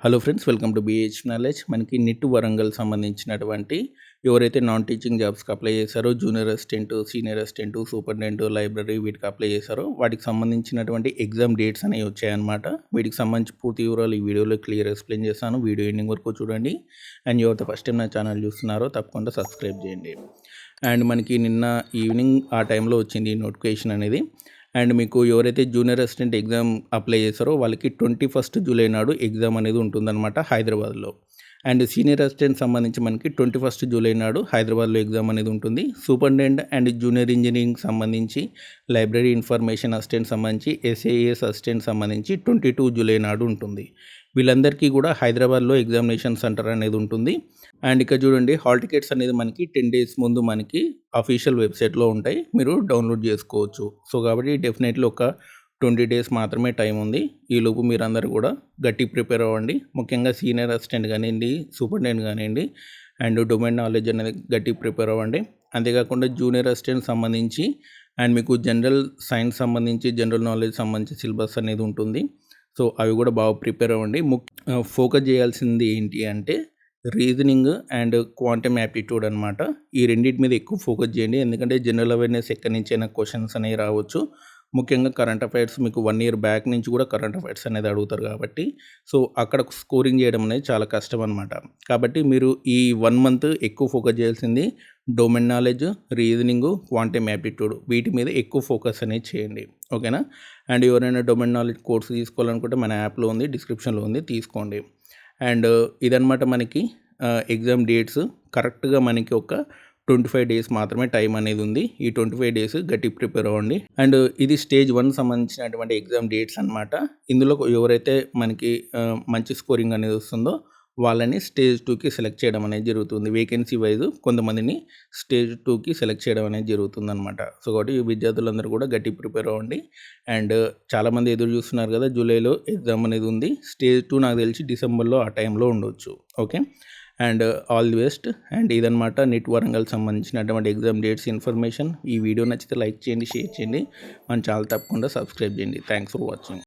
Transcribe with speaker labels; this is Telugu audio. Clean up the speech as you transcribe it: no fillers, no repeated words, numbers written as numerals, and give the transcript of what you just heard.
Speaker 1: Hello friends, welcome to BH knowledge. మనకి నిట్ వరంగల్ సంబంధించినటువంటి ఎవరైతే నాన్ టీచింగ్ జాబ్స్కి అప్లై చేశారో, junior assistant, senior assistant, superintendent, library వీటికి అప్లై చేశారో వాటికి సంబంధించినటువంటి ఎగ్జామ్ డేట్స్ అనేవి వచ్చాయన్నమాట. వీటికి సంబంధించి పూర్తి వివరాలు ఈ వీడియోలో క్లియర్ ఎక్స్ప్లెయిన్ చేస్తాను. వీడియో ఎండింగ్ వరకు చూడండి. అండ్ ఎవరైతే ఫస్ట్ టైం నా ఛానల్ చూస్తున్నారో తప్పకుండా సబ్స్క్రైబ్ చేయండి. అండ్ మనకి నిన్న ఈవినింగ్ ఆ టైంలో వచ్చింది ఈ నోటిఫికేషన్ అనేది. అండ్ మీకు ఎవరైతే జూనియర్ అసిస్టెంట్ ఎగ్జామ్ అప్లై చేస్తారో వాళ్ళకి 21 జూలై నాడు ఎగ్జామ్ అనేది ఉంటుందన్నమాట హైదరాబాద్లో. అండ్ సీనియర్ అసిస్టెంట్ సంబంధించి మనకి 21 జూలై నాడు హైదరాబాద్లో ఎగ్జామ్ అనేది ఉంటుంది. సూపరింటెండెంట్ అండ్ జూనియర్ ఇంజనీరింగ్ సంబంధించి, లైబ్రరీ ఇన్ఫర్మేషన్ అసిస్టెంట్ సంబంధించి, ఎస్ఏఎస్ అసిస్టెంట్ సంబంధించి 22 జూలై నాడు ఉంటుంది. వీళ్ళందరికీ కూడా హైదరాబాద్లో ఎగ్జామినేషన్ సెంటర్ అనేది ఉంటుంది. అండ్ ఇక్కడ చూడండి, హాల్ టికెట్స్ అనేది మనకి 10 డేస్ ముందు మనకి అఫీషియల్ వెబ్సైట్లో ఉంటాయి, మీరు డౌన్లోడ్ చేసుకోవచ్చు. సో కాబట్టి డెఫినెట్లీ ఒక 20 డేస్ మాత్రమే టైం ఉంది. ఈలోపు మీరందరూ కూడా గట్టి ప్రిపేర్ అవ్వండి. ముఖ్యంగా సీనియర్ అసిస్టెంట్ కానివ్వండి, సూపరింటెండెంట్ కానివ్వండి, అండ్ డొమైన్ నాలెడ్జ్ అనేది గట్టి ప్రిపేర్ అవ్వండి. అంతేకాకుండా జూనియర్ అసిస్టెంట్ సంబంధించి అండ్ మీకు జనరల్ సైన్స్ సంబంధించి, జనరల్ నాలెడ్జ్ సంబంధించి సిలబస్ అనేది ఉంటుంది. సో అవి కూడా బాగా ప్రిపేర్ అవ్వండి. ఫోకస్ చేయాల్సింది ఏంటి అంటే రీజనింగ్ అండ్ క్వాంటమ్ యాప్టిట్యూడ్ అనమాట. ఈ రెండింటి మీద ఎక్కువ ఫోకస్ చేయండి. ఎందుకంటే జనరల్ అవేర్నెస్ ఎక్కడి నుంచి అయినా క్వశ్చన్స్ అనేవి రావచ్చు. ముఖ్యంగా కరెంట్ అఫైర్స్ మీకు 1 year బ్యాక్ నుంచి కూడా కరెంట్ అఫైర్స్ అనేది అడుగుతారు కాబట్టి, సో అక్కడ స్కోరింగ్ చేయడం అనేది చాలా కష్టం అనమాట. కాబట్టి మీరు ఈ 1 month ఎక్కువ ఫోకస్ చేయాల్సింది domain knowledge, reasoning, quantum aptitude వీటి మీద ఎక్కువ ఫోకస్ అనేది చేయండి. ఓకేనా? అండ్ ఎవరైనా డొమైన్ నాలెడ్జ్ కోర్సు తీసుకోవాలనుకుంటే మన యాప్లో ఉంది, డిస్క్రిప్షన్లో ఉంది, తీసుకోండి. అండ్ ఇదనమాట మనకి ఎగ్జామ్ డేట్స్. కరెక్ట్గా మనకి ఒక 25 డేస్ మాత్రమే టైం అనేది ఉంది. ఈ 25 డేస్ గట్టి ప్రిపేర్ అవ్వండి. అండ్ ఇది స్టేజ్ 1 సంబంధించినటువంటి ఎగ్జామ్ డేట్స్ అనమాట. ఇందులో ఎవరైతే మనకి మంచి స్కోరింగ్ అనేది వస్తుందో వాళ్ళని స్టేజ్ 2కి సెలెక్ట్ చేయడం అనేది జరుగుతుంది. వేకెన్సీ వైజ్ కొంతమందిని స్టేజ్ 2కి సెలెక్ట్ చేయడం అనేది జరుగుతుందన్నమాట. సో కాబట్టి విద్యార్థులందరూ కూడా గట్టి ప్రిపేర్ అవ్వండి. అండ్ చాలామంది ఎదురు చూస్తున్నారు కదా, జూలైలో ఎగ్జామ్ అనేది ఉంది. స్టేజ్ 2 నాకు తెలిసి డిసెంబర్లో ఆ టైంలో ఉండొచ్చు. Okay, and all the best. And ఇదనమాట నిట్ వరంగల్ సంబంధించినటువంటి ఎగ్జామ్ డేట్స్ ఇన్ఫర్మేషన్. ఈ వీడియో నచ్చితే లైక్ చేయండి, షేర్ చేయండి, మన ఛానల్ తప్పకుండా సబ్స్క్రైబ్ చేయండి. Thanks for watching.